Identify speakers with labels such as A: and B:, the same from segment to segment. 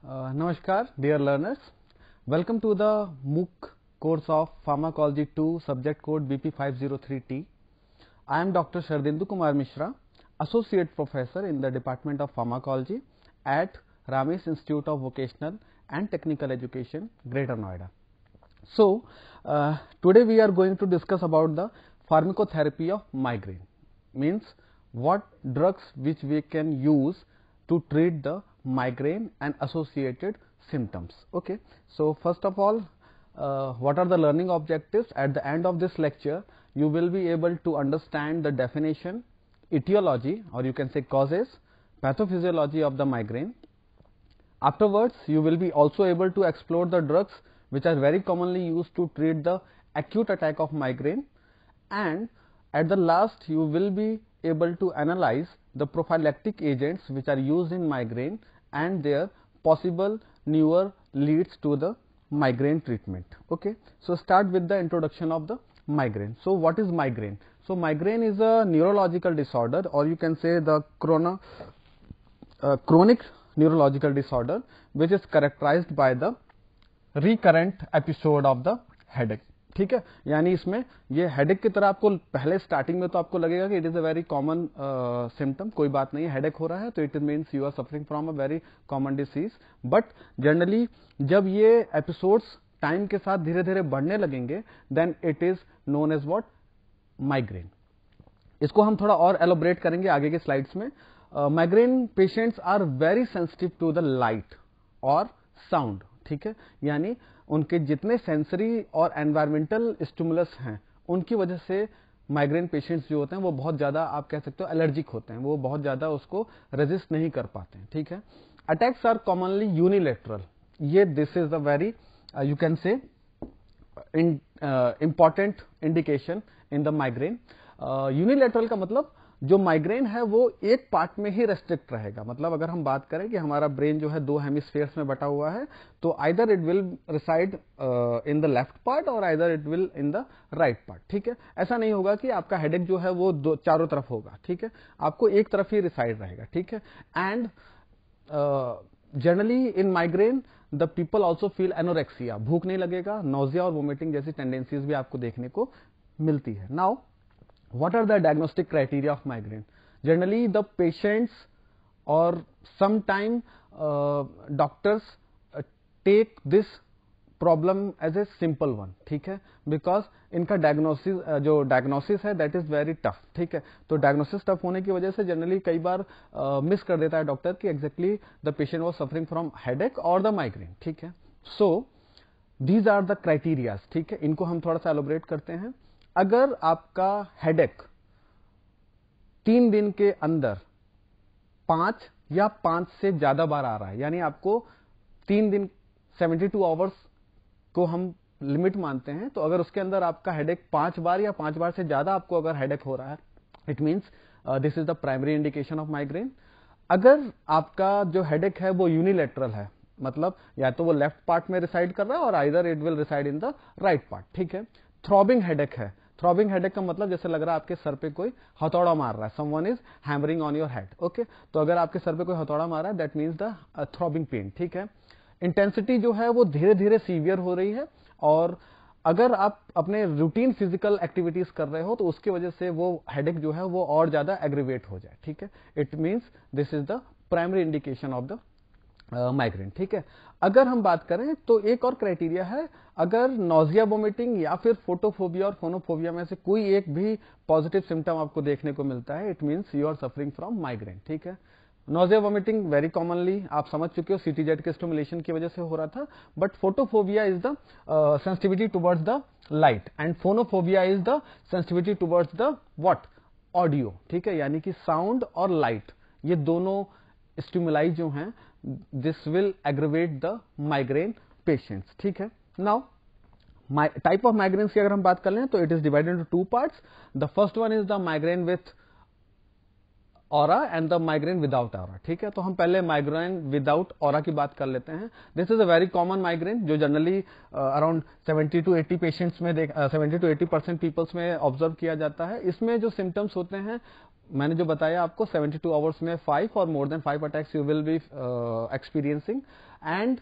A: Namaskar, dear learners. Welcome to the MOOC course of Pharmacology 2, subject code BP503T. I am Dr. Shardindu Kumar Mishra, Associate Professor in the Department of Pharmacology at Ramesh Institute of Vocational and Technical Education, Greater Noida. So, today we are going to discuss about the pharmacotherapy of migraine. Means what drugs which we can use to treat the migraine and associated symptoms. Okay. So, first of all, what are the learning objectives? At the end of this lecture, you will be able to understand the definition, etiology, or you can say causes, pathophysiology of the migraine. Afterwards, you will be also able to explore the drugs which are very commonly used to treat the acute attack of migraine, and at the last you will be able to analyze the prophylactic agents which are used in migraine and their possible newer leads to the migraine treatment. Okay. So, start with the introduction of the migraine. So, what is migraine? So, migraine is a neurological disorder, or you can say the chronic neurological disorder which is characterized by the recurrent episode of the headache. ठीक है, यानी इसमें ये headache की तरह आपको पहले starting में तो आपको लगेगा कि it is a very common symptom, कोई बात नहीं है, हेडेक हो रहा है तो it means you are suffering from a very common disease. But generally जब ये एपिसोड्स टाइम के साथ धीरे धीरे बढ़ने लगेंगे then it is known as what, migraine. इसको हम थोड़ा और एलोबरेट करेंगे आगे के स्लाइड्स में. Migraine patients are very sensitive to the light और साउंड. ठीक है, यानी उनके जितने सेंसरी और एनवायरमेंटल स्टिमुलस हैं उनकी वजह से माइग्रेन पेशेंट्स जो होते हैं वो बहुत ज़्यादा, आप कह सकते हो, एलर्जिक होते हैं, वो बहुत ज़्यादा उसको रेजिस्ट नहीं कर पाते हैं. ठीक है, अटैक्स आर कॉमनली यूनिलेटरल. ये this is a very you can से important indication in the migraine. Unilateral का मतलब जो माइग्रेन है वो एक पार्ट में ही रेस्ट्रिक्ट रहेगा. मतलब अगर हम बात करें कि हमारा ब्रेन जो है दो हेमिस्फीयर्स में बटा हुआ है, तो either it will reside in the left part और either it will in the right part. ठीक है, ऐसा नहीं होगा कि आपका हेडेक जो है वो चारों तरफ होगा. ठीक है, आपको एक तरफ ही रिसाइड रहेगा. ठीक है, and generally in migraine the people also feel anorexia, भूख नहीं लगेगा, नोजिया और वोमिटिंग जैसी टेंडेंसीज भी आपको देखने को मिलती है. Now what are the diagnostic criteria of migraine? Generally the patients or sometime doctors take this problem as a simple one. ठीक है, because इनका डायग्नोसिस जो डायग्नोसिस है दैट इज वेरी टफ. ठीक है, तो डायग्नोसिस टफ होने की वजह से जनरली कई बार मिस कर देता है डॉक्टर कि exactly the patient was suffering from headache और द माइग्रेन. ठीक है, so these are the criterias. ठीक है, इनको हम थोड़ा सा एलोबरेट करते हैं. अगर आपका हेडेक 3 दिन के अंदर 5 या 5 से ज्यादा बार आ रहा है, यानी आपको 3 दिन 72 आवर्स को हम लिमिट मानते हैं, तो अगर उसके अंदर आपका हेडेक 5 बार या 5 बार से ज्यादा आपको अगर हेडेक हो रहा है, it means this is the primary indication of migraine. अगर आपका जो हेडेक है वो यूनिलेटरल है, मतलब या तो वो लेफ्ट पार्ट में रिसाइड कर रहा है और either it will reside in the right part. ठीक है, थ्रॉबिंग हेडेक है. थ्रॉबिंग हेडेक का मतलब जैसे लग रहा है आपके सर पे कोई हथौड़ा मार रहा है, someone is hammering on your head. Okay, तो अगर आपके सर पे कोई हथौड़ा मार रहा है that means the throbbing pain. ठीक है, इंटेंसिटी जो है वो धीरे धीरे सीवियर हो रही है, और अगर आप अपने रूटीन फिजिकल एक्टिविटीज कर रहे हो तो उसकी वजह से वो हेडेक जो है वो और ज्यादा एग्रीवेट हो जाए. ठीक है, it means this is the primary indication of the migraine. ठीक है, अगर हम बात करें तो एक और क्राइटेरिया है, अगर नोजिया वोमिटिंग या फिर फोटोफोबिया और फोनोफोबिया में से कोई एक भी पॉजिटिव सिम्टम आपको देखने को मिलता है, it means you are suffering from migraine. ठीक है, नोजिया वोमिटिंग वेरी कॉमनली आप समझ चुके हो सीटीजेड के स्टिमुलेशन की वजह से हो रहा था, but photophobia is the sensitivity towards the light and phonophobia is the sensitivity towards the what, audio. ठीक है, यानी कि साउंड और लाइट, ये दोनों स्टिमुलाई जो हैं this will aggravate the migraine patients. ठीक है, नाउ टाइप ऑफ माइग्रेन की अगर हम बात कर लें तो it is divided into 2 parts. The first one is the migraine with aura and the migraine without aura. ठीक है, तो हम पहले माइग्रेन विदाउट ऑरा की बात कर लेते हैं। This is a very common migraine जो जनरली अराउंड 70 to 80 पेशेंट्स में 70 to 80% पीपल्स में ऑब्जर्व किया जाता है। इसमें जो सिम्टम्स होते हैं मैंने जो बताया आपको 72 आवर्स में 5 और more than 5 attacks you will be experiencing. And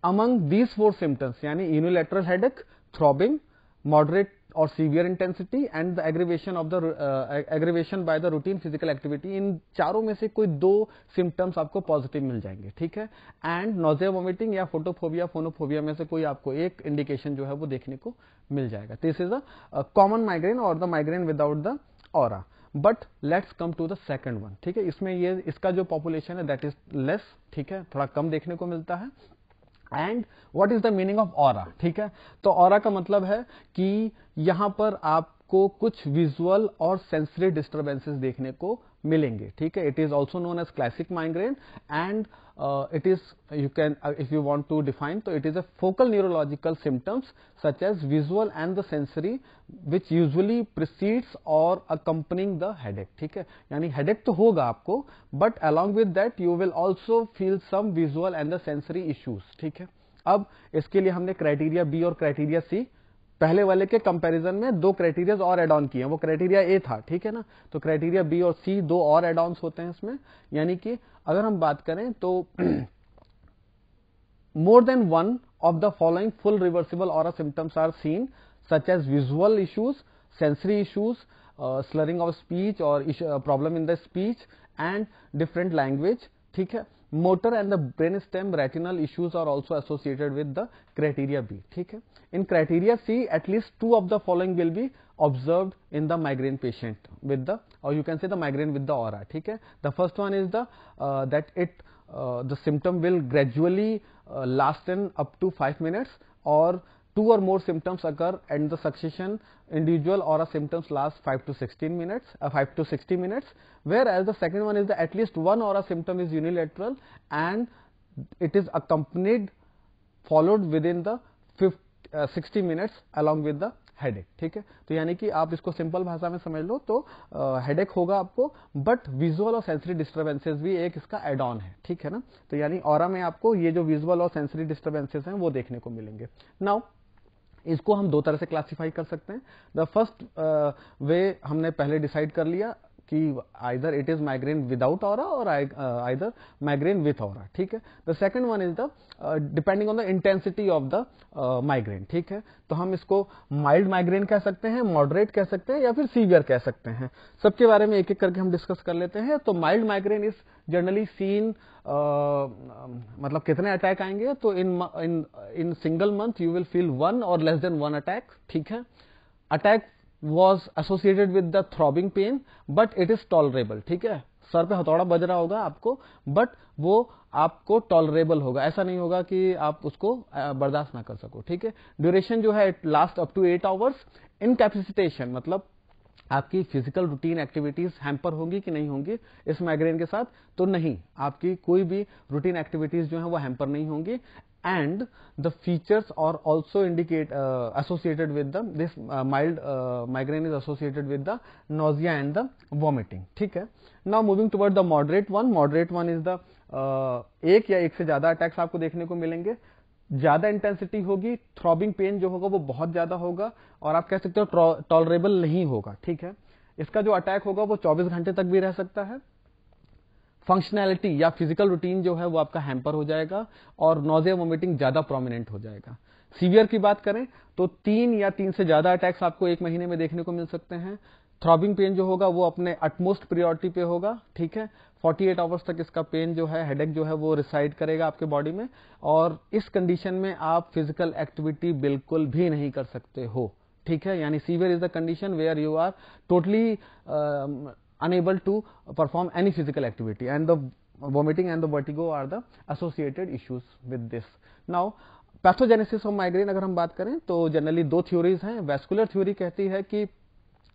A: among these 4 symptoms यानी यूनिलैटरल हेडेक, थ्रॉबिंग, मॉडरेट और severe intensity and the aggravation by the routine physical activity, इन चारों में से कोई 2 सिम्टम्स आपको पॉजिटिव मिल जाएंगे। ठीक है, एंड नोजिया, वोमिटिंग या फोटोफोबिया, फोनोफोबिया में से कोई आपको एक इंडिकेशन जो है वो देखने को मिल जाएगा। This is a common migraine और the migraine without the aura. But let's come to the second one. ठीक है, इसमें ये इसका जो पॉपुलेशन है दैट इज लेस। ठीक है, थोड़ा कम देखने को मिलता है। And what is the meaning of aura? ठीक है, तो ऑरा का मतलब है कि यहां पर आपको कुछ विजुअल और सेंसरी डिस्टर्बेंसेस देखने को मिलेंगे। ठीक है, it is also known as classic migraine and it is you can if you want to define तो it is a focal neurological symptoms such as visual and the sensory which usually precedes और accompanying the headache. ठीक है, यानी headache तो होगा आपको but along with that you will also feel some visual and the sensory issues. ठीक है, अब इसके लिए हमने क्राइटेरिया बी और क्राइटेरिया सी पहले वाले के कंपैरिजन में 2 क्राइटेरिया और एड ऑन किए हैं। वो क्राइटेरिया ए था। ठीक है ना, तो क्राइटेरिया बी और सी 2 और एड ऑन्स होते हैं इसमें। यानी कि अगर हम बात करें तो more than one of the following full reversible aura symptoms are seen such as visual issues, sensory issues, slurring of speech or problem in the speech and different language. ठीक है, motor and the brainstem retinal issues are also associated with the criteria B. ठीक है, in criteria C at least 2 of the following will be observed in the migraine patient with the or you can say the migraine with the aura. ठीक है, the first one is the that it the symptom will gradually last in up to 5 minutes or 2 or more symptoms occur and the succession individual aura symptoms last 5 to 60 minutes, whereas the second one is the at least one aura symptom is unilateral and it is accompanied followed within the 60 minutes along with the headache. ठीक है, तो यानी कि आप इसको simple भाषा में समझ लो तो हेडेक होगा आपको बट विजुअल और सेंसरी डिस्टर्बेंसेस भी एक इसका एड ऑन है। ठीक है ना, तो यानी ऑरा में आपको ये जो विजुअल और सेंसरी डिस्टर्बेंसेस हैं वो देखने को मिलेंगे। नाउ इसको हम 2 तरह से क्लासिफाई कर सकते हैं। द फर्स्ट वे हमने पहले डिसाइड कर लिया कि either it is migraine without aura और आइदर माइग्रेन विथ ऑरा। ठीक है, the second one is the depending on the intensity of the migraine. ठीक है, तो हम इसको माइल्ड माइग्रेन कह सकते हैं, मॉडरेट कह सकते हैं या फिर सीवियर कह सकते हैं। सबके बारे में एक एक करके हम डिस्कस कर लेते हैं। तो mild migraine is generally seen मतलब कितने अटैक आएंगे तो in single month you will feel 1 और लेस देन 1 अटैक। ठीक है, attack was associated with the throbbing pain but it is tolerable। ठीक है, सर पे हथौड़ा बज रहा होगा आपको बट वो आपको टॉलरेबल होगा, ऐसा नहीं होगा कि आप उसको बर्दाश्त ना कर सको। ठीक है, ड्यूरेशन जो है लास्ट अप टू 8 आवर्स। इनकैपेसिटेशन मतलब आपकी फिजिकल रूटीन एक्टिविटीज हैम्पर होंगी कि नहीं होंगी इस माइग्रेन के साथ, तो नहीं, आपकी कोई भी रूटीन एक्टिविटीज जो है वो हैम्पर नहीं होंगी। and the features are also indicate associated with the this mild migraine is associated with the nausea and the vomiting। ठीक है, now moving toward the moderate one is the एक या एक से ज्यादा अटैक्स आपको देखने को मिलेंगे। ज्यादा इंटेंसिटी होगी, थ्रॉबिंग पेन जो होगा वो बहुत ज्यादा होगा और आप कह सकते हो टॉलरेबल नहीं होगा। ठीक है, इसका जो अटैक होगा वो 24 घंटे तक भी रह सकता है। फंक्शनैलिटी या फिजिकल रूटीन जो है वो आपका हैम्पर हो जाएगा और नोजिया वोमिटिंग ज्यादा प्रोमिनेंट हो जाएगा। सीवियर की बात करें तो 3 या 3 से ज्यादा अटैक्स आपको 1 महीने में देखने को मिल सकते हैं। थ्रॉबिंग पेन जो होगा वो अपने अटमोस्ट प्रायोरिटी पे होगा। ठीक है, 48 आवर्स तक इसका पेन जो है, हेडेक जो है वो रिसाइड करेगा आपके बॉडी में और इस कंडीशन में आप फिजिकल एक्टिविटी बिल्कुल भी नहीं कर सकते हो। ठीक है, यानी severe is the condition where you are totally unable to perform any physical activity and the vomiting and the vertigo are the associated issues with this। Now pathogenesis of migraine अगर हम बात करें तो जनरली 2 थ्योरीज हैं। Vascular theory कहती है कि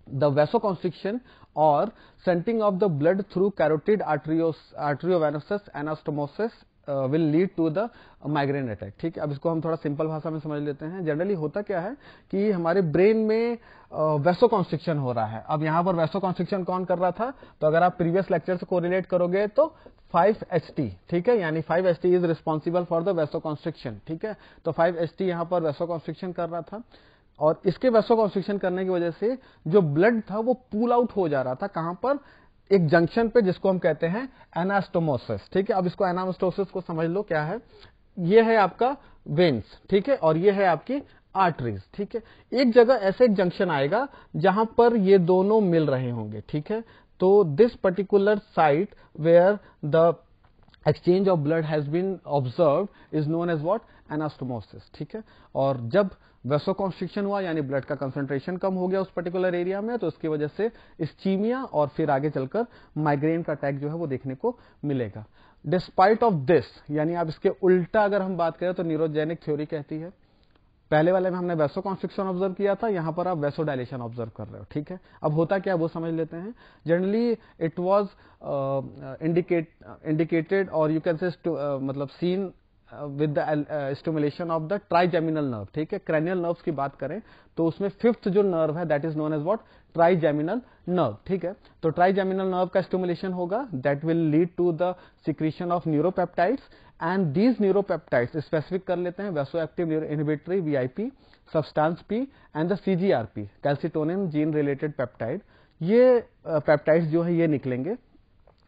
A: the vasoconstriction or shunting of the blood through carotid arteriovenous anastomosis will lead to the migraine attack. ठीक है, अब इसको हम थोड़ा सिंपल भाषा में समझ लेते हैं। जनरली होता क्या है कि हमारे ब्रेन में वैसोकॉन्स्ट्रिक्शन हो रहा है। अब यहाँ पर वैसोकॉन्स्ट्रिक्शन कौन कर रहा था, तो अगर आप प्रीवियस लेक्चर से कोरिलेट करोगे तो 5HT, ठीक है, यानी 5HT is responsible for the vasoconstriction. ठीक है, तो 5HT यहाँ पर वैसोकॉन्स्ट्रिक्शन कर रहा था, और इसके वैसोकॉन्स्ट्रिक्शन करने की वजह से जो ब्लड था वो पूल आउट हो जा रहा था। कहां पर, एक जंक्शन पे, जिसको हम कहते हैं एनास्टोमोसिस। ठीक है, अब इसको एनास्टोमोसिस को समझ लो क्या है। ये है आपका वेन्स, ठीक है, और ये है आपकी आर्टरीज। ठीक है, एक जगह ऐसे एक जंक्शन आएगा जहां पर ये दोनों मिल रहे होंगे। ठीक है, तो this particular site where the exchange of blood has been observed is known as what, anastomosis। ठीक है, और जब वैसोकॉन्स्ट्रिक्शन हुआ यानी ब्लड का कंसंट्रेशन कम हो गया उस पर्टिकुलर एरिया में, तो उसकी वजह से इस्चीमिया और फिर आगे चलकर माइग्रेन का अटैक जो है वो देखने को मिलेगा। डिस्पाइट ऑफ दिस, यानी आप इसके उल्टा अगर हम बात करें तो न्यूरोजेनिक थ्योरी कहती है, पहले वाले में हमने वैसोकॉन्स्ट्रिक्शन ऑब्जर्व किया था, यहां पर आप वैसोडाइलेशन ऑब्जर्व कर रहे हो। ठीक है, अब होता क्या वो समझ लेते हैं। जनरली इट वाज इंडिकेटेड और यू कैन से मतलब seen with the stimulation of the trigeminal nerve. ठीक है, क्रैनियल नर्व्स की बात करें तो उसमें फिफ्थ जो नर्व है that is known as what, trigeminal nerve. ठीक है, तो ट्राइजेमिनल नर्व का स्टिमुलेशन होगा, that will lead to the secretion of neuropeptides, and these neuropeptides specific कर लेते हैं vasoactive inhibitory VIP, substance P and the CGRP, calcitonin gene related peptide. ये peptides जो है ये निकलेंगे,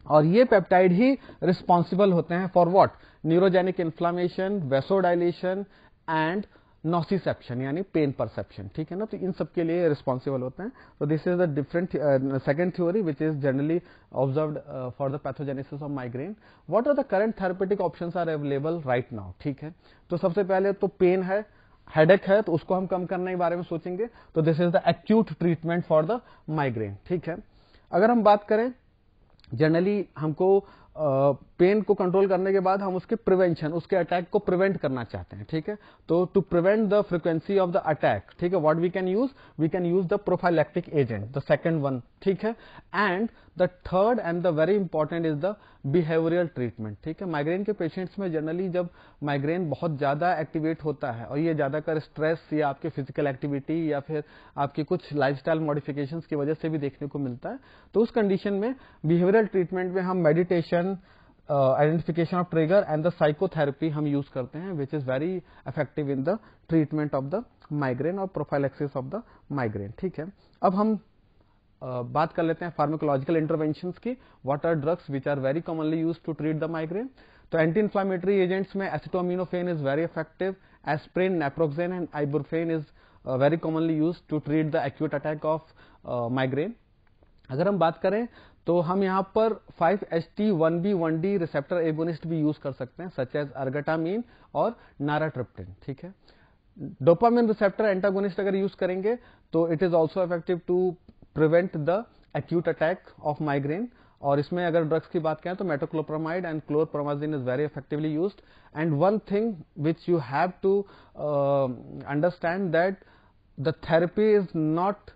A: और ये पेप्टाइड ही रिस्पॉन्सिबल होते हैं for what, neurogenic inflammation, vasodilation and nociception यानी पेन परसेप्शन। ठीक है ना, तो इन सब के लिए रिस्पॉन्सिबल होते हैं। तो this is the different second theory which is generally observed for the pathogenesis of migraine. What are the current therapeutic options are available right now. ठीक है, तो सबसे पहले तो पेन है, हेडेक है, तो उसको हम कम करने के बारे में सोचेंगे, तो this is the acute treatment for the migraine. ठीक है, अगर हम बात करें जनरली हमको पेन को कंट्रोल करने के बाद हम उसके प्रिवेंशन, उसके अटैक को प्रिवेंट करना चाहते हैं। ठीक है, तो to prevent the frequency of the attack, ठीक है, what we can use the prophylactic agent, the second one. ठीक है, and the third and the very important is the behavioural treatment. ठीक है, माइग्रेन के पेशेंट्स में जनरली जब migraine बहुत ज्यादा एक्टिवेट होता है और ये ज्यादातर स्ट्रेस या आपके फिजिकल एक्टिविटी या फिर आपकी कुछ लाइफस्टाइल मॉडिफिकेशंस की वजह से भी देखने को मिलता है, तो उस कंडीशन में बिहेवियरल ट्रीटमेंट में हम meditation, identification of trigger and the psychotherapy हम यूज करते हैं, which is very effective in the treatment of the migraine और प्रोफाइलैक्सिस ऑफ द माइग्रेन। ठीक है, अब हम बात कर लेते हैं फार्माकोलॉजिकल इंटरवेंशंस की। What are drugs which are very commonly used to treat the migraine. तो एंटी इन्फ्लामेटरी एजेंट्स में acetaminophen is very effective, aspirin, naproxen and ibuprofen is very commonly used to treat the acute attack of migraine. अगर हम बात करें तो हम यहाँ पर 5HT 1B 1D receptor agonist भी यूज कर सकते हैं, सच एज अर्गटामीन और नाराट्रिप्टिन। ठीक है, डोपामिन रिसेप्टर एंटागोनिस्ट अगर यूज करेंगे तो it is also effective to prevent the acute attack of migraine, और इसमें अगर ड्रग्स की बात करें तो metoclopramide and chlorpromazine is very effectively used. And one thing which you have to understand that the therapy is not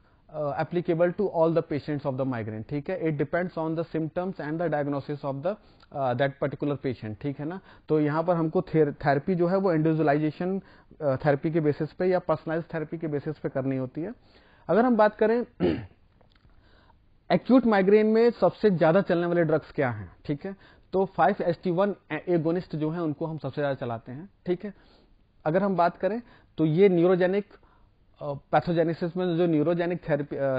A: applicable to all the patients of the migraine। ठीक है, it depends on the symptoms and the diagnosis of the that particular patient। ठीक है ना, तो यहाँ पर हमको therapy जो है वो इंडिविजुअलाइजेशन थेरेपी के बेसिस पे या पर्सनलाइज थेरेपी के बेसिस पे करनी होती है। अगर हम बात करें एक्यूट माइग्रेन में सबसे ज्यादा चलने वाले ड्रग्स क्या हैं, ठीक है, तो 5HT1 एगोनिस्ट जो है उनको हम सबसे ज्यादा चलाते हैं। ठीक है, अगर हम बात करें तो ये न्यूरोजेनिक पैथोजेनेसिस में जो न्यूरोजेनिक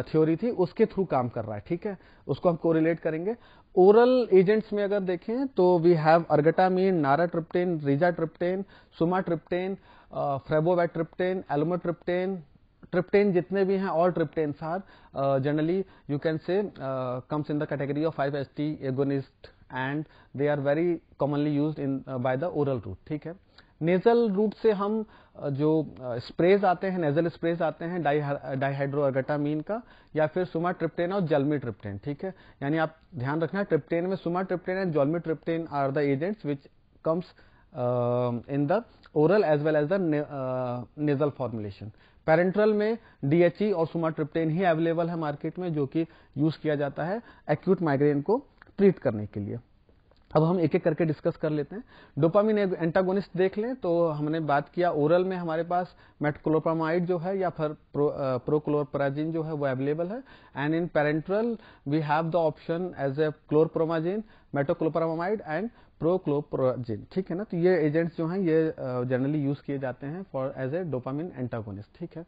A: थ्योरी थी उसके थ्रू काम कर रहा है। ठीक है, उसको हम कोरिलेट करेंगे। ओरल एजेंट्स में अगर देखें तो we have ergotamine, naratriptan, rizatriptan, sumatriptan, frovatriptan, almotriptan, triptan जितने भी हैं, all triptans are generally you can say comes in the category of 5HT agonist and they are very commonly used in by the oral route. ठीक है, nasal route से हम जो sprays आते हैं, नेजल स्प्रेज आते हैं डाइहाइड्रोअर्गटामीन का या फिर सुमाट्रिप्टेन और जल्मीट्रिप्टेन। ठीक है, यानी आप ध्यान रखना ट्रिप्टेन में sumatriptan and zolmitriptan are the agents which comes in the oral as well as the nasal formulation. Parenteral में DHE और सुमाट्रिप्टेन ही अवेलेबल है मार्केट में, जो कि यूज किया जाता है एक्यूट माइग्रेन को ट्रीट करने के लिए। अब हम एक एक करके डिस्कस कर लेते हैं। डोपामिन एंटागोनिस्ट देख लें तो हमने बात किया ओरल में हमारे पास मेटक्लोप्रामाइड जो है या फिर प्रोक्लोरप्राजिन जो है वो अवेलेबल है, and in parenteral we have the option as a chlorpromazine, metoclopramide and prochlorperazine, ठीक है ना। तो ये एजेंट्स जो हैं ये जनरली यूज किए जाते हैं for as a dopamine antagonist, ठीक है।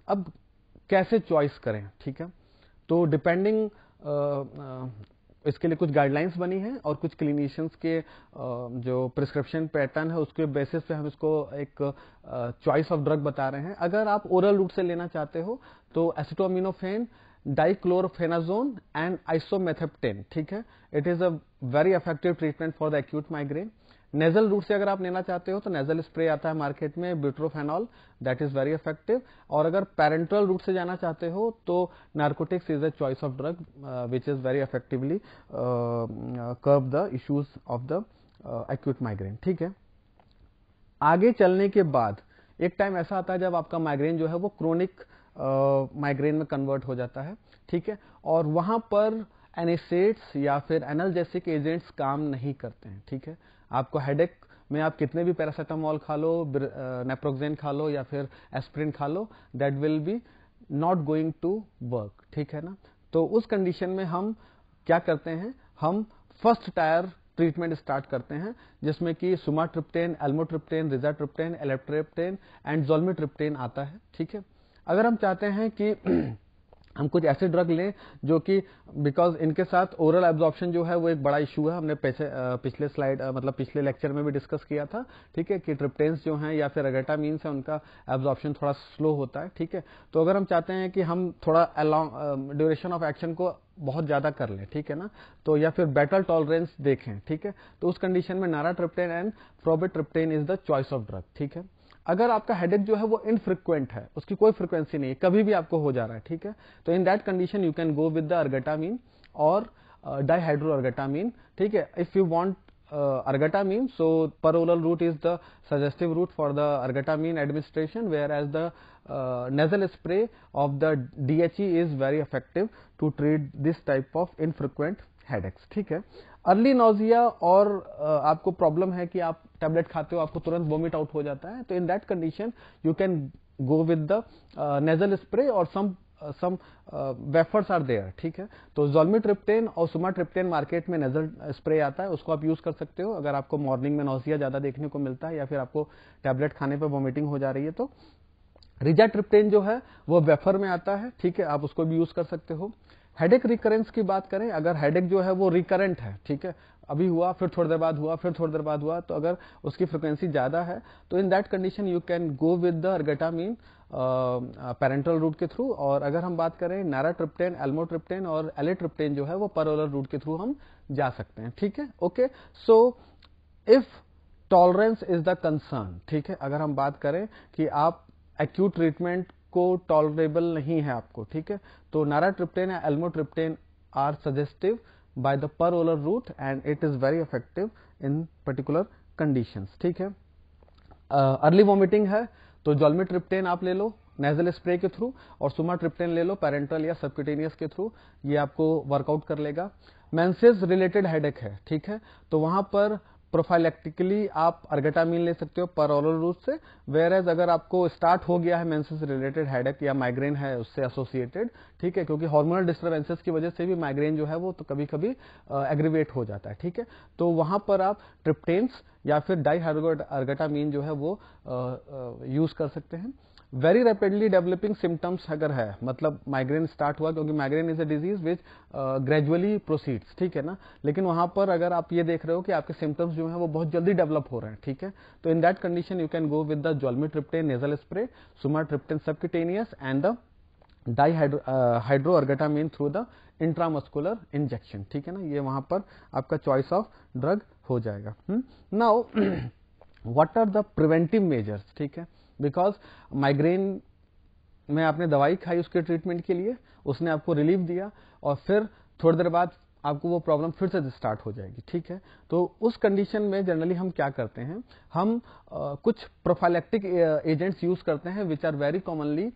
A: अब कैसे चॉइस करें, ठीक है। तो डिपेंडिंग इसके लिए कुछ गाइडलाइंस बनी हैं और कुछ क्लिनिशियंस के जो प्रिस्क्रिप्शन पैटर्न है उसके बेसिस पे हम इसको एक चॉइस ऑफ ड्रग बता रहे हैं। अगर आप ओरल रूट से लेना चाहते हो तो एसिटोमिनोफेन, डाइक्लोरफेनाजोन एंड आइसोमेथेप्टेन, ठीक है। It is a very effective treatment for the acute migraine. Nasal route से अगर आप लेना चाहते हो तो नेजल स्प्रे आता है मार्केट में, ब्यूट्रोफेनॉल, दैट इज वेरी इफेक्टिव। और अगर पैरेंट्रल रूट से जाना चाहते हो तो narcotics is a choice of drug which is very effectively कर्ब the issues of the acute migraine, ठीक है। आगे चलने के बाद एक टाइम ऐसा आता है जब आपका माइग्रेन जो है वो क्रोनिक माइग्रेन में कन्वर्ट हो जाता है, ठीक है, और वहां पर एनेसेट्स या फिर एनाल्जेसिक एजेंट्स काम नहीं करते हैं, ठीक है। आपको हेडेक में आप कितने भी पैरासीटामोल खा लो, नेप्रोक्सेन खा लो या फिर एस्प्रिन खा लो, that will be not going to work, ठीक है ना। तो उस कंडीशन में हम क्या करते हैं, हम फर्स्ट टायर ट्रीटमेंट स्टार्ट करते हैं जिसमें कि सुमाट्रिप्टेन, एल्मोट्रिप्टेन, रिजाट्रिप्टेन, एलेप्ट्रिप्टेन एंड ज़ोल्मिट्रिप्टेन आता है, ठीक है। अगर हम चाहते हैं कि हम कुछ ऐसे ड्रग लें जो कि बिकॉज इनके साथ ओरल एब्जॉर्प्शन जो है वो एक बड़ा इशू है, हमने पिछले स्लाइड मतलब पिछले लेक्चर में भी डिस्कस किया था, ठीक है, कि ट्रिप्टेन्स जो हैं या फिर एगाटामीन्स है उनका एब्जॉर्प्शन थोड़ा स्लो होता है, ठीक है। तो अगर हम चाहते हैं कि हम थोड़ा ड्यूरेशन ऑफ एक्शन को बहुत ज्यादा कर लें, ठीक है ना, तो या फिर बेटर टॉलरेंस देखें, ठीक है, तो उस कंडीशन में naratriptan and frovatriptan is the choice of drug, ठीक है। अगर आपका हेडेक जो है वो इनफ्रिक्वेंट है, उसकी कोई फ्रिक्वेंसी नहीं है, कभी भी आपको हो जा रहा है, ठीक है, तो in that condition you can go with the ergotamine और डाइहाइड्रो अर्गेटामीन, ठीक है। If you want ergotamine, so per-oral route is the suggestive route for the argatamine administration, whereas the nasal spray of the DHE is very effective to treat this type of infrequent headaches, ठीक है। Early nausea और आपको problem है कि आप tablet खाते हो आपको तुरंत वोमिट आउट हो जाता है, तो in that condition you can go with the nasal spray और सम वेफर्स आर देयर, ठीक है। तो ज़ोल्मिट्रिप्टेन और सुमाट्रिप्टेन मार्केट में नेजल स्प्रे आता है, उसको आप यूज कर सकते हो अगर आपको मॉर्निंग में नोजिया ज्यादा देखने को मिलता है या फिर आपको टैबलेट खाने पर वोमिटिंग हो जा रही है। तो रिजाट्रिप्टेन जो है वो वेफर में आता है, ठीक है, आप उसको भी यूज कर सकते हो। हेडेक रिकरेंस की बात करें, अगर हेडेक जो है वो रिकरेंट है, ठीक है, अभी हुआ फिर थोड़ी देर बाद हुआ फिर थोड़ी देर बाद हुआ, तो अगर उसकी फ्रिक्वेंसी ज्यादा है तो in that condition you can go with the ergotamine parenteral route के थ्रू। और अगर हम बात करें नाराट्रिप्टेन, एल्मोट्रिप्टेन और एलेट्रिप्टेन जो है वो पर-ओरल रूट के थ्रू हम जा सकते हैं, ठीक है। Okay, so if tolerance is the concern, ठीक है, अगर हम बात करें कि आप एक्यूट ट्रीटमेंट को टॉलरेबल नहीं है आपको, ठीक है, तो नाराट्रिप्टेन या almotriptan are suggestive by the peroral route and it is very effective in particular conditions, ठीक है। अर्ली वॉमिटिंग है तो ज़ोल्मिट्रिप्टेन आप ले लो नेजल स्प्रे के थ्रू और सुमाट्रिप्टेन ले लो पैरेंटल या सबक्यूटेनियस के थ्रू, ये आपको वर्कआउट कर लेगा। मेंसेस रिलेटेड हेडेक है, ठीक है, तो वहां पर प्रोफाइलेक्टिकली आप अर्गेटामीन ले सकते हो पर-ओरल रूट से, वेयरएज अगर आपको स्टार्ट हो गया है मेंसेस रिलेटेड हेडेक या माइग्रेन है उससे एसोसिएटेड, ठीक है, क्योंकि हार्मोनल डिस्टर्बेंसेस की वजह से भी माइग्रेन जो है वो तो कभी कभी एग्रीवेट हो जाता है, ठीक है, तो वहां पर आप ट्रिप्टेन्स या फिर डाइहाइड्रो अर्गेटामीन जो है वो यूज कर सकते हैं। वेरी रैपिडली डेवलपिंग सिम्टम्स अगर है, मतलब माइग्रेन स्टार्ट हुआ, क्योंकि migraine is a disease which gradually proceeds, ठीक है ना, लेकिन वहां पर अगर आप ये देख रहे हो कि आपके सिम्टम्स जो है वो बहुत जल्दी डेवलप हो रहे हैं, ठीक है, तो in that condition you can go with the zolmitriptan nasal spray, sumatriptan subcutaneous and the dihydroergotamine through the intramuscular injection, ठीक है ना, ये वहां पर आपका चॉइस ऑफ ड्रग हो जाएगा। Now what are the preventive measures, ठीक है, बिकॉज माइग्रेन में आपने दवाई खाई उसके ट्रीटमेंट के लिए, उसने आपको रिलीफ दिया और फिर थोड़ी देर बाद आपको वो प्रॉब्लम फिर से स्टार्ट हो जाएगी, ठीक है, तो उस कंडीशन में जनरली हम क्या करते हैं, हम कुछ प्रोफाइलेक्टिक एजेंट्स यूज करते हैं which are very commonly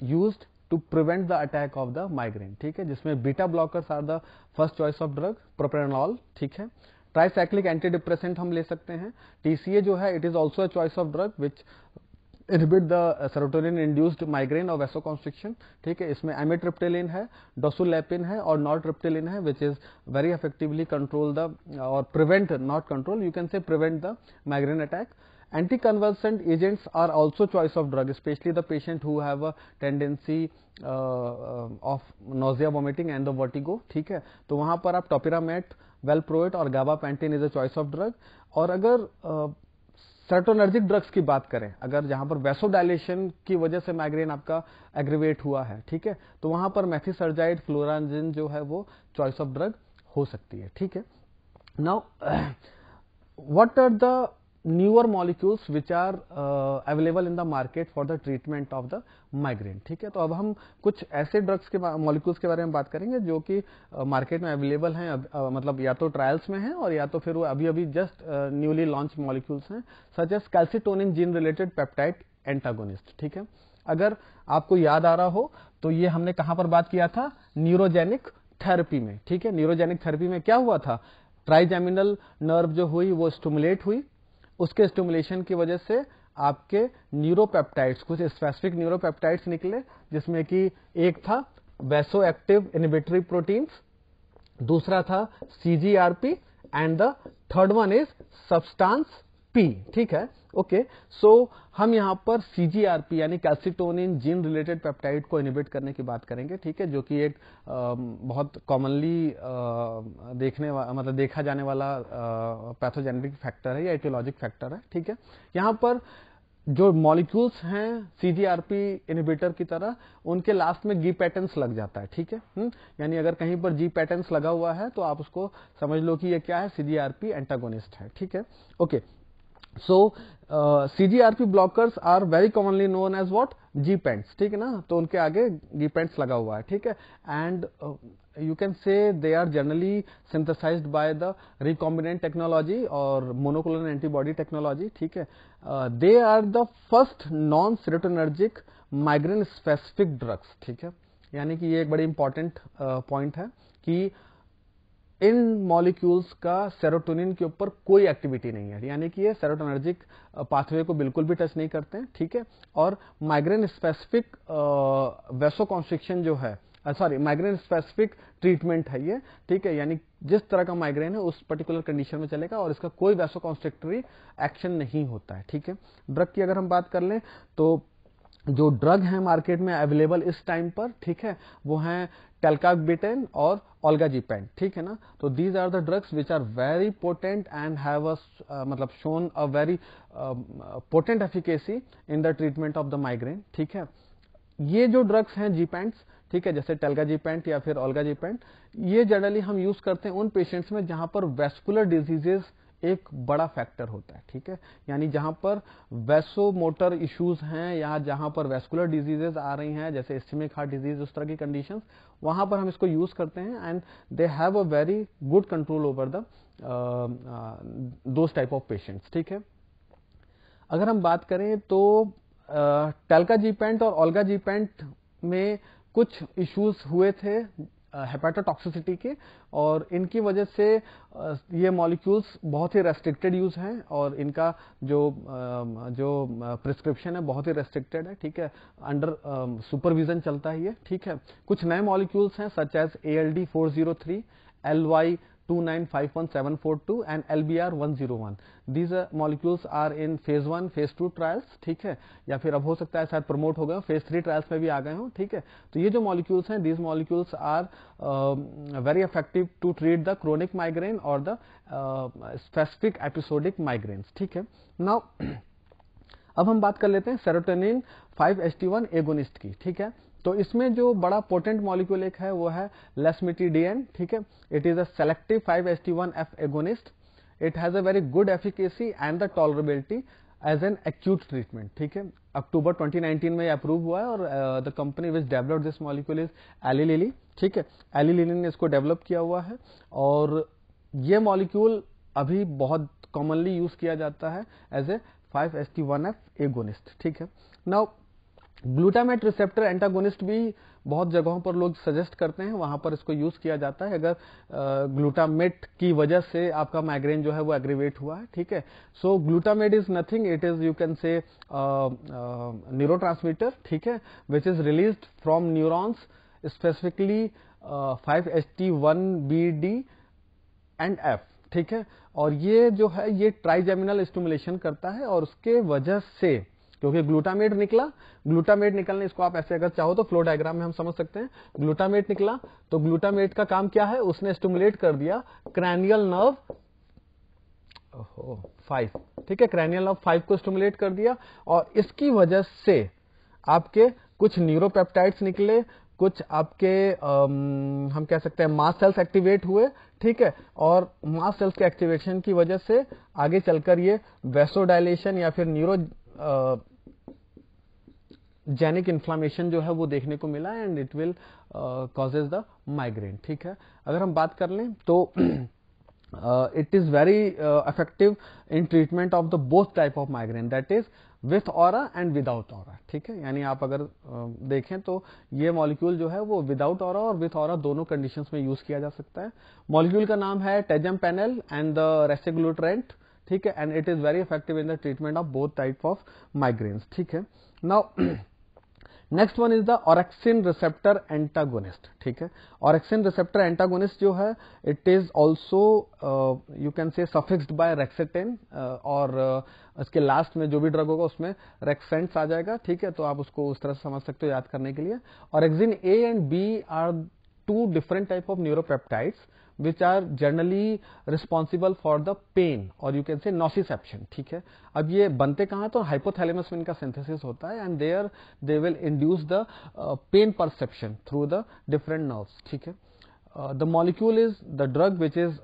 A: used to prevent the attack of the migraine, ठीक है, जिसमें beta blockers are the first choice of drug, propranolol, ठीक है। ट्राइसाइक्लिक एंटी डिप्रेसेंट हम ले सकते हैं। टीसीए जो है it is also a choice of drug which inhibit the serotonin induced migraine और वैसोकॉन्स्ट्रिक्शन, ठीक है। इसमें एमिट्रिप्टिलिन है, डोसुलैपिन है और नॉरट्रिप्टिलिन है which is very effectively control the और prevent, not control, you can say prevent the migraine attack. Anticonvulsant agents are also choice of drug, especially the patient who have a tendency of nausea, vomiting and the vertigo, ठीक है। तो वहां पर आप topiramate, valproate और gabapentin is a choice of drug. और अगर serotonergic drugs की बात करें, अगर जहां पर वैसोडायलेशन की वजह से माइग्रेन आपका एग्रीवेट हुआ है, ठीक है, तो वहां पर मेथिसर्जाइड, फ्लोराजिन जो है वो चॉइस ऑफ ड्रग हो सकती है, ठीक है। Now what are the newer molecules which are available in the market for the treatment of the migraine, ठीक है। तो अब हम कुछ ऐसे ड्रग्स के मॉलिक्यूल्स के बारे में बात करेंगे जो कि मार्केट में अवेलेबल हैं, मतलब या तो ट्रायल्स में हैं और या तो फिर वो अभी अभी जस्ट न्यूली लॉन्च मॉलिक्यूल्स हैं, such as calcitonin gene related peptide antagonist, ठीक है। अगर आपको याद आ रहा हो तो ये हमने कहां पर बात किया था, न्यूरोजेनिक थेरेपी में, ठीक है। न्यूरोजेनिक थेरेपी में क्या हुआ था, ट्राइजेमिनल नर्व जो हुई वो स्टिमुलेट हुई, उसके स्टिमुलेशन की वजह से आपके न्यूरोपेप्टाइड्स, कुछ स्पेसिफिक न्यूरोपेप्टाइड्स निकले, जिसमें कि एक था वैसो एक्टिव इनहिबिटरी प्रोटीन्स, दूसरा था CGRP and the third one is substance P, ठीक है। ओके, सो हम यहां पर सीजीआरपी यानी कैल्सिटोनिन जीन रिलेटेड पेप्टाइड को इनहिबिट करने की बात करेंगे, ठीक है, जो कि एक बहुत कॉमनली मतलब देखा जाने वाला पैथोजेनेटिक फैक्टर है या एटियोलॉजिक फैक्टर है, ठीक है। यहां पर जो मॉलिक्यूल्स हैं सीजीआरपी इनहिबिटर की तरह, उनके लास्ट में जी पैटर्न्स लग जाता है, ठीक है। यानी अगर कहीं पर जी पैटर्न्स लगा हुआ है तो आप उसको समझ लो कि ये क्या है, सीजीआरपी एंटागोनिस्ट है, ठीक है। Okay, so CGRP blockers are very commonly known as what, G-pens, ठीक है ना, तो उनके आगे G-pens लगा हुआ है, ठीक है। and you can say they are generally synthesized by the recombinant technology और monoclonal antibody technology, ठीक है। they are the first non serotonergic migraine specific drugs, ठीक है। यानी कि ये एक बड़ी इंपॉर्टेंट पॉइंट है कि इन मॉलिक्यूल्स का सेरोटोनिन के ऊपर कोई एक्टिविटी नहीं है, यानी कि ये सेरोटोनर्जिक पाथवे को बिल्कुल भी टच नहीं करते हैं, ठीक है। और माइग्रेन स्पेसिफिक वैसोकॉन्स्ट्रिक्शन जो है, सॉरी, माइग्रेन स्पेसिफिक ट्रीटमेंट है ये, ठीक है। यानी जिस तरह का माइग्रेन है उस पर्टिकुलर कंडीशन में चलेगा और इसका कोई वैसोकॉन्स्ट्रिक्टरी एक्शन नहीं होता है, ठीक है। ड्रग की अगर हम बात कर लें तो जो ड्रग हैं मार्केट में अवेलेबल इस टाइम पर, ठीक है, वो हैं टेल्काबिटेन और ओल्गाजीपेन, ठीक है ना। तो these are the drugs which are very potent and have मतलब shown a very potent efficacy in the treatment of the migraine, ठीक है। ये जो ड्रग्स हैं जीपेंट्स, ठीक है, जैसे टेल्गाजीपेंट या फिर ओल्गाजीपेंट, ये जनरली हम यूज करते हैं उन पेशेंट्स में जहां पर वेस्कुलर डिजीजेस एक बड़ा फैक्टर होता है, ठीक है। यानी जहां पर वैसो मोटर इश्यूज हैं या जहां पर वेस्कुलर डिजीजेस आ रही हैं, जैसे इस्केमिक हार्ट डिजीज, उस तरह की कंडीशंस, वहां पर हम इसको यूज करते हैं and they have a very good control over the those type of patients, ठीक है। अगर हम बात करें तो टेल्काजीपेंट और ओल्गाजीपेंट में कुछ इश्यूज हुए थे हेपाटोटॉक्सिसिटी के, और इनकी वजह से ये मॉलिक्यूल्स बहुत ही रेस्ट्रिक्टेड यूज हैं और इनका जो प्रिस्क्रिप्शन है बहुत ही रेस्ट्रिक्टेड है, ठीक है, अंडर सुपरविजन चलता है ये, ठीक है। कुछ नए मॉलिक्यूल्स हैं such as ALD403, LY2951,742 and LBR101. These molecules are in phase 1, phase 2 trials, ठीक है, या फिर अब हो सकता है शायद प्रमोट हो गए, phase 3 trials में भी आ गए हों, ठीक है। तो ये जो molecules हैं, these molecules are very effective to treat the chronic migraine or the specific episodic migraines, ठीक है। Now अब हम बात कर लेते हैं सेरोटोनिन 5-HT1 एगोनिस्ट की, ठीक है। तो इसमें जो बड़ा पोटेंट मॉलिक्यूल एक है वो है लेसमिटिडियन, ठीक है। It is a selective 5-HT1F agonist, it has a very good efficacy and the tolerability as an acute treatment, ठीक है। अक्टूबर 2019 में अप्रूव हुआ है और the company which developed this molecule is Eli Lilly, ठीक है। एली लिली ने इसको डेवलप किया हुआ है और ये मॉलिक्यूल अभी बहुत कॉमनली यूज किया जाता है एज ए 5-HT1F एगोनिस्ट, ठीक है। नाउ ग्लूटामेट रिसेप्टर एंटागोनिस्ट भी बहुत जगहों पर लोग सजेस्ट करते हैं, वहां पर इसको यूज किया जाता है अगर ग्लूटामेट की वजह से आपका माइग्रेन जो है वो एग्रीवेट हुआ है, ठीक है। So glutamate is nothing, it is you can say neurotransmitter, ठीक है, which is released from neurons specifically 5-HT1B-D and F, ठीक है। और ये जो है ये ट्राइजेमिनल स्टिमुलेशन करता है और उसके वजह से, क्योंकि ग्लूटामेट निकला, ग्लूटामेट निकलने, इसको आप ऐसे अगर चाहो तो फ्लो डायग्राम में हम समझ सकते हैं, ग्लूटामेट निकला तो ग्लूटामेट का काम क्या है, उसने स्टिमुलेट कर दिया क्रैनियल नर्व 5, ठीक है, क्रैनियल नर्व 5 को स्टिमुलेट कर दिया और इसकी वजह से आपके कुछ न्यूरोपेप्टाइड्स निकले, कुछ आपके हम कह सकते हैं मास्ट सेल्स एक्टिवेट हुए, ठीक है। और मास्ट सेल्स के एक्टिवेशन की वजह से आगे चलकर ये वेसोडाइलेशन या फिर न्यूरो जेनिक इन्फ्लामेशन जो है वो देखने को मिला and it will causes the migraine, ठीक है। अगर हम बात कर लें तो it is very effective in treatment of the both type of migraine, that is with aura and without aura, ठीक है। यानी आप अगर देखें तो ये मॉलिक्यूल जो है वो विदाउट ऑरा और विथ ऑरा दोनों कंडीशंस में यूज किया जा सकता है। मॉलिक्यूल का नाम है टेजमपेनेल एंड द रेसिग्लूट्रेंट, ठीक है, and it is very effective in the treatment of both type of migraines, ठीक है। Now next one is the orexin receptor antagonist, ठीक है। ऑरेक्सिन रिसेप्टर एंटागोनिस्ट जो है it is also you can say suffixed bye रेक्सेटेन और इसके last में जो भी ड्रग होगा उसमें रेक्सेंट्स आ जाएगा, ठीक है। तो आप उसको उस तरह से समझ सकते हो याद करने के लिए। Orexin A and B are two different type of neuropeptides which are generally responsible for the pain or you can say nociception, ठीक है। अब ये बनते कहाँ हैं, तो हाइपोथैलेमस में इनका सिंथेसिस होता है and there they will induce the pain perception through the different nerves, ठीक है। The molecule is the drug which is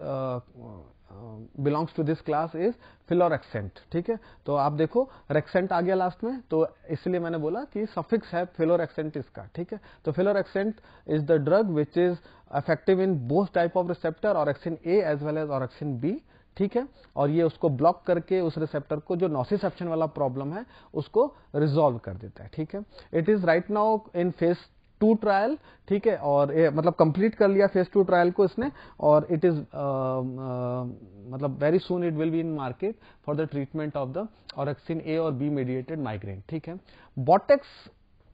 A: belongs to this class is filorexant, ठीक है। तो आप देखो रेक्सेंट आ गया लास्ट में, तो इसलिए मैंने बोला कि सफिक्स है फिलोरेक्सेंट इसका, ठीक है। तो filorexant is the drug which is effective in both type of receptor, orexin A as well as orexin B, ठीक है। और ये उसको ब्लॉक करके उस रिसेप्टर को जो नॉसिसेप्शन वाला प्रॉब्लम है उसको रिजॉल्व कर देता है, ठीक है। It is right now in phase 2 trial, ठीक है, और मतलब कंप्लीट कर लिया फेज 2 ट्रायल को इसने, और इट इज मतलब very soon it will be in market for the treatment of the orexin A और बी मेडिएटेड माइग्रेन, ठीक है। बॉटेक्स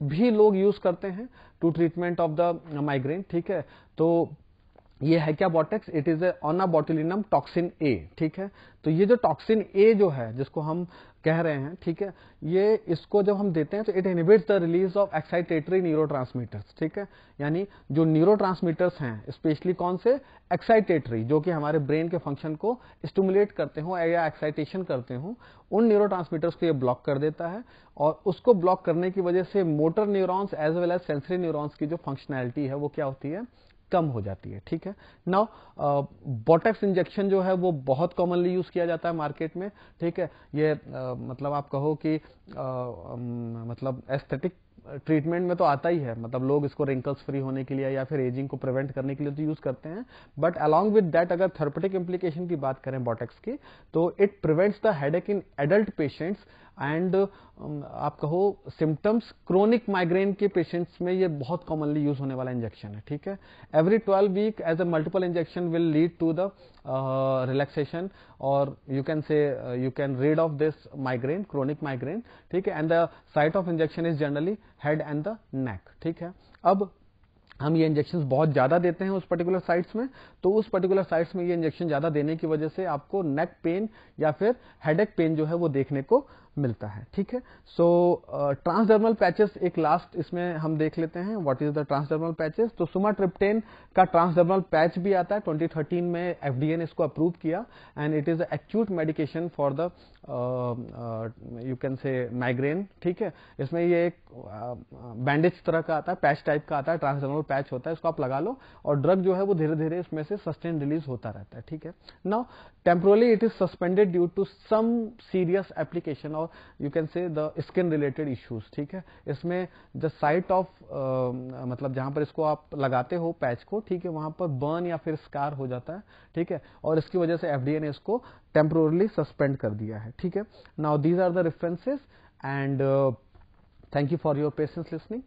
A: भी लोग यूज करते हैं to treatment of the migraine, ठीक है। तो ये है क्या Botox, it is on botulinum toxin A, ठीक है। तो ये जो टॉक्सिन ए जो है जिसको हम कह रहे हैं, ठीक है, ये इसको जब हम देते हैं तो it inhibits the release of excitatory neurotransmitters, ठीक है। यानी जो न्यूरोट्रांसमीटर्स हैं स्पेशली कौन से, एक्साइटेटरी, जो कि हमारे ब्रेन के फंक्शन को स्टिमुलेट करते हो या एक्साइटेशन करते हो, उन न्यूरोट्रांसमीटर्स को ये ब्लॉक कर देता है और उसको ब्लॉक करने की वजह से motor neurons as well as sensory neurons की जो फंक्शनैलिटी है वो क्या होती है, कम हो जाती है, ठीक है। नाउ बोटेक्स इंजेक्शन जो है वो बहुत कॉमनली यूज किया जाता है मार्केट में, ठीक है। ये मतलब आप कहो कि मतलब एस्थेटिक ट्रीटमेंट में तो आता ही है, मतलब लोग इसको रिंकल्स फ्री होने के लिए या फिर एजिंग को प्रिवेंट करने के लिए तो यूज करते हैं, बट अलॉन्ग विद दैट अगर थेरेपेटिक इम्प्लीकेशन की बात करें बोटेक्स की, तो it prevents the headache in adult patients and आप कहो सिम्टम्स क्रोनिक माइग्रेन के पेशेंट्स में ये बहुत कॉमनली यूज होने वाला इंजेक्शन है, ठीक है। Every 12 week as a multiple injection will lead to the relaxation और you can say you can rid of this migraine, chronic migraine, ठीक है। and the site of injection is generally head and the neck, ठीक है। अब हम ये injection बहुत ज्यादा देते हैं उस पर्टिकुलर साइट्स में, तो उस पर्टिकुलर साइट्स में ये इंजेक्शन ज्यादा देने की वजह से आपको नेक पेन या फिर हेडेक पेन जो है वो देखने को मिलता है, ठीक है। सो ट्रांसडर्मल पैचेस एक लास्ट इसमें हम देख लेते हैं, what is the transdermal patches. तो सुमाट्रिप्टेन का ट्रांसडर्मल पैच भी आता है, 2013 में एफडीए ने इसको अप्रूव किया and it is acute medication for the you can से माइग्रेन, ठीक है। इसमें ये एक बैंडेज तरह का आता है, पैच टाइप का आता है, ट्रांसडर्मल पैच होता है, इसको आप लगा लो और ड्रग जो है वो धीरे धीरे इसमें से सस्टेन रिलीज होता रहता है, ठीक है। Now temporally it is suspended due to some serious application और you can say the skin related issues, ठीक है। इसमें द साइट ऑफ मतलब जहां पर इसको आप लगाते हो पैच को, ठीक है, वहां पर बर्न या फिर स्कार हो जाता है, ठीक है, और इसकी वजह से एफडीए ने इसको टेम्पोरली सस्पेंड कर दिया है, ठीक है। Now these are the references and Thank you for your patience listening.